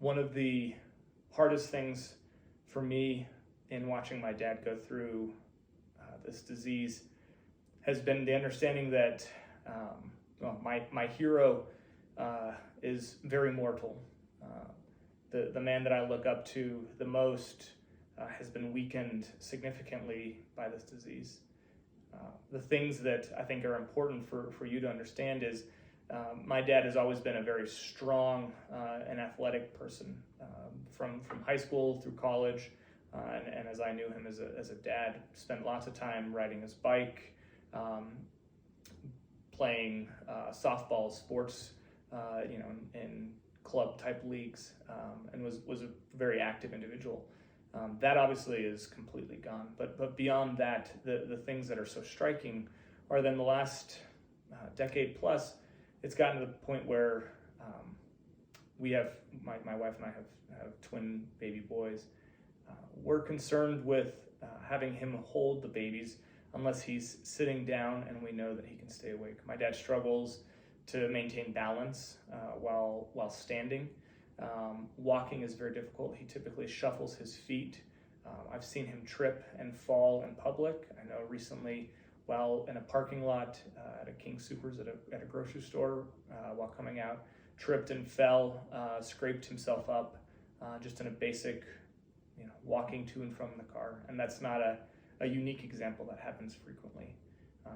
One of the hardest things for me in watching my dad go through this disease has been the understanding that my hero is very mortal. The man that I look up to the most has been weakened significantly by this disease. The things that I think are important for you to understand is my dad has always been a very strong and athletic person from high school through college, and as I knew him as a dad, spent lots of time riding his bike, playing softball, sports, in club type leagues, and was a very active individual. That obviously is completely gone. But beyond that, the things that are so striking are then the last decade plus, it's gotten to the point where we have, my wife and I have twin baby boys. We're concerned with having him hold the babies unless he's sitting down and we know that he can stay awake. My dad struggles to maintain balance while standing. Walking is very difficult. He typically shuffles his feet. I've seen him trip and fall in public. I know recently while in a parking lot at a King Soopers at a grocery store, while coming out, tripped and fell, scraped himself up just in a basic walking to and from the car. And that's not a unique example. That happens frequently.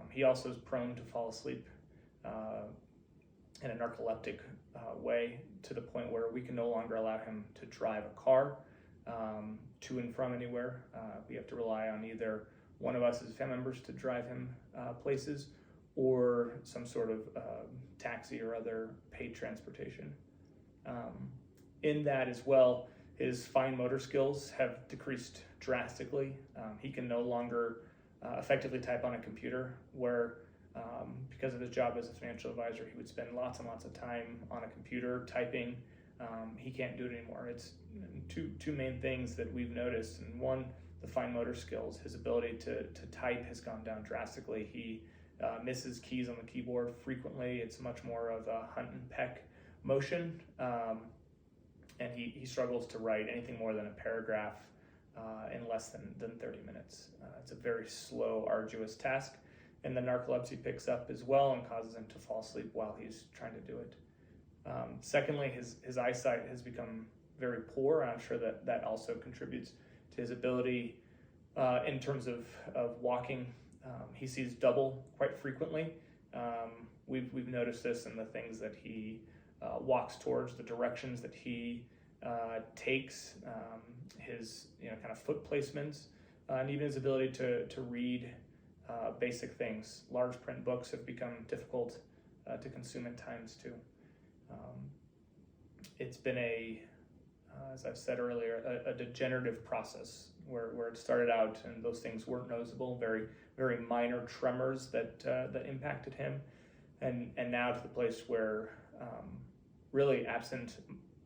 He also is prone to fall asleep in a narcoleptic way, to the point where we can no longer allow him to drive a car to and from anywhere. We have to rely on either one of us as family members to drive him places, or some sort of taxi or other paid transportation. In that as well, his fine motor skills have decreased drastically. He can no longer effectively type on a computer, where because of his job as a financial advisor, he would spend lots and lots of time on a computer typing. He can't do it anymore. It's two main things that we've noticed. And one, the fine motor skills. His ability to type has gone down drastically. He misses keys on the keyboard frequently. It's much more of a hunt and peck motion. And he struggles to write anything more than a paragraph in less than 30 minutes. It's a very slow, arduous task. And the narcolepsy picks up as well and causes him to fall asleep while he's trying to do it. Secondly, his eyesight has become very poor. I'm sure that also contributes to his ability in terms of walking. He sees double quite frequently. We've noticed this in the things that he walks towards, the directions that he takes, his kind of foot placements, and even his ability to read basic things. Large print books have become difficult to consume at times too. It's been as I've said earlier, a degenerative process where it started out and those things weren't noticeable, very, very minor tremors that impacted him, and now to the place where really absent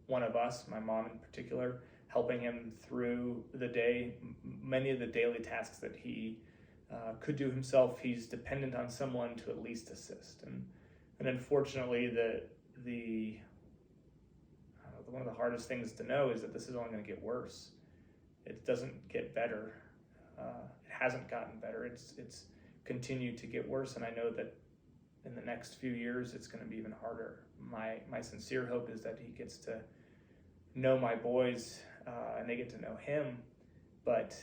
one of us, my mom in particular, helping him through the day, many of the daily tasks that he could do himself, he's dependent on someone to at least assist. And unfortunately, the one of the hardest things to know is that this is only going to get worse. It doesn't get better. It hasn't gotten better. It's continued to get worse, and I know that in the next few years it's going to be even harder. My sincere hope is that he gets to know my boys and they get to know him, but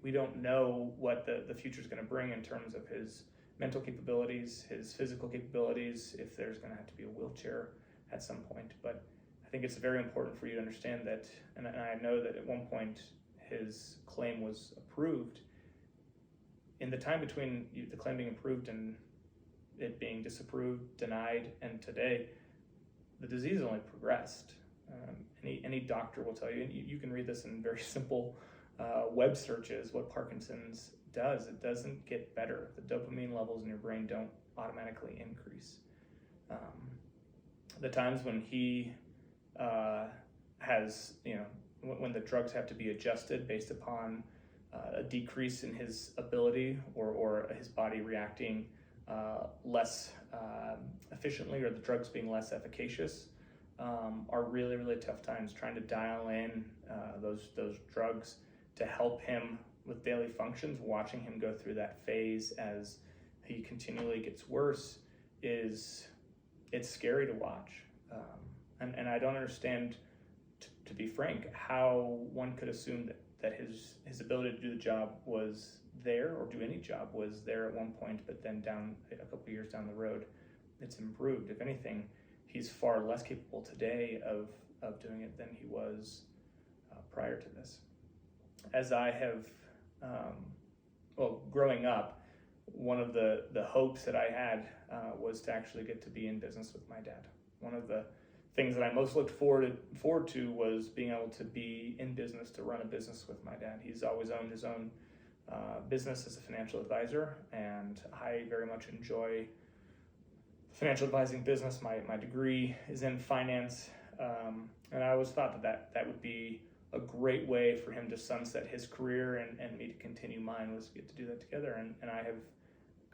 we don't know what the future is going to bring in terms of his mental capabilities, his physical capabilities, if there's going to have to be a wheelchair at some point. But I think it's very important for you to understand that, and I know that at one point his claim was approved. In the time between the claim being approved and it being disapproved, denied, and today, the disease only progressed. Any doctor will tell you, and you can read this in very simple web searches, what Parkinson's does. It doesn't get better. The dopamine levels in your brain don't automatically increase. The times when he has, when the drugs have to be adjusted based upon a decrease in his ability or his body reacting less efficiently, or the drugs being less efficacious, are really, really tough times, trying to dial in those drugs to help him with daily functions. Watching him go through that phase as he continually gets worse it's scary to watch. And I don't understand, to be frank, how one could assume that his ability to do the job was there, or do any job was there at one point, but then down a couple years down the road, it's improved. If anything, he's far less capable today of doing it than he was prior to this. As I have, growing up, one of the hopes that I had was to actually get to be in business with my dad. One of the things that I most looked forward to was being able to be in business, to run a business with my dad. He's always owned his own business as a financial advisor, and I very much enjoy financial advising business. My degree is in finance, and I always thought that would be a great way for him to sunset his career and me to continue mine, was to get to do that together. And I have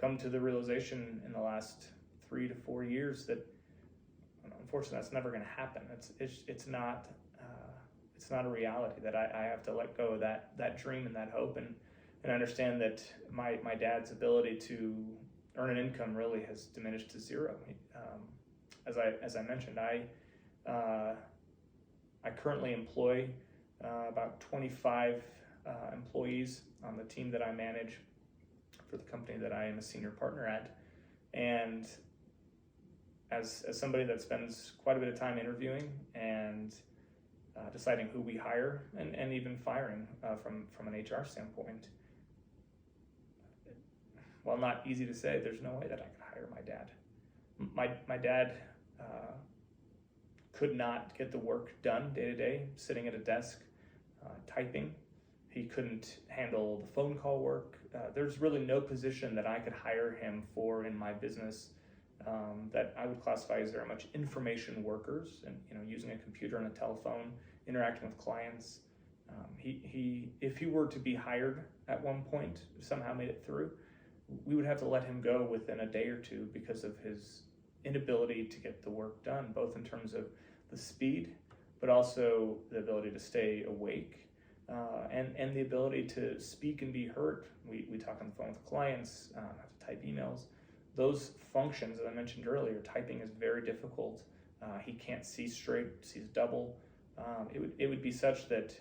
come to the realization in the last 3 to 4 years that unfortunately that's never going to happen. It's not a reality, that I have to let go of that dream and that hope, and understand that my dad's ability to earn an income really has diminished to zero. As I mentioned, I currently employ about 25 employees on the team that I manage for the company that I am a senior partner at. And as somebody that spends quite a bit of time interviewing and deciding who we hire, and even firing from an HR standpoint, while not easy to say, there's no way that I could hire my dad. My dad could not get the work done day to day, sitting at a desk, typing. He couldn't handle the phone call work. There's really no position that I could hire him for in my business that I would classify as very much information workers, and using a computer and a telephone, interacting with clients. If he were to be hired at one point, somehow made it through, we would have to let him go within a day or two because of his inability to get the work done, both in terms of the speed, but also the ability to stay awake, and the ability to speak and be heard. We talk on the phone with clients, have to type emails. Those functions, as I mentioned earlier, typing is very difficult. He can't see straight, sees double. It would be such that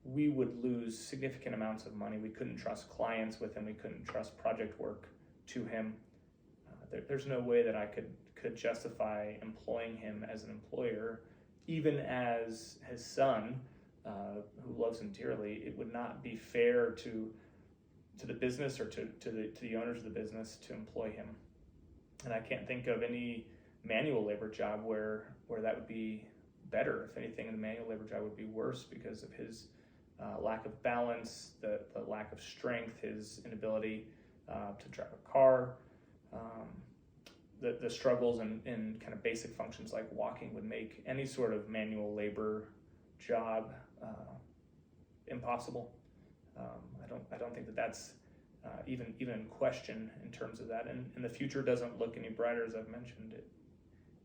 we would lose significant amounts of money. We couldn't trust clients with him. We couldn't trust project work to him. There's no way that I could justify employing him as an employer, even as his son, who loves him dearly. It would not be fair to the business, or to the owners of the business, to employ him. And I can't think of any manual labor job where that would be better. If anything, the manual labor job would be worse because of his lack of balance, the lack of strength, his inability to drive a car, the struggles in kind of basic functions like walking would make any sort of manual labor job impossible. I don't think that's even in question in terms of that. And the future doesn't look any brighter, as I've mentioned.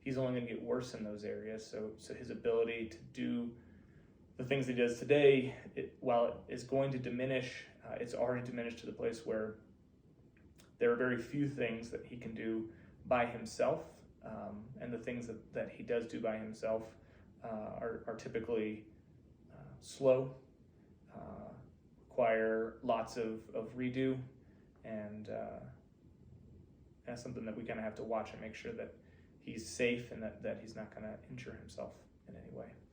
He's only going to get worse in those areas. So his ability to do the things he does today, while it is going to diminish, it's already diminished to the place where there are very few things that he can do by himself, and the things that he does do by himself are typically slow, require lots of redo, and that's something that we kind of have to watch and make sure that he's safe, and that he's not going to injure himself in any way.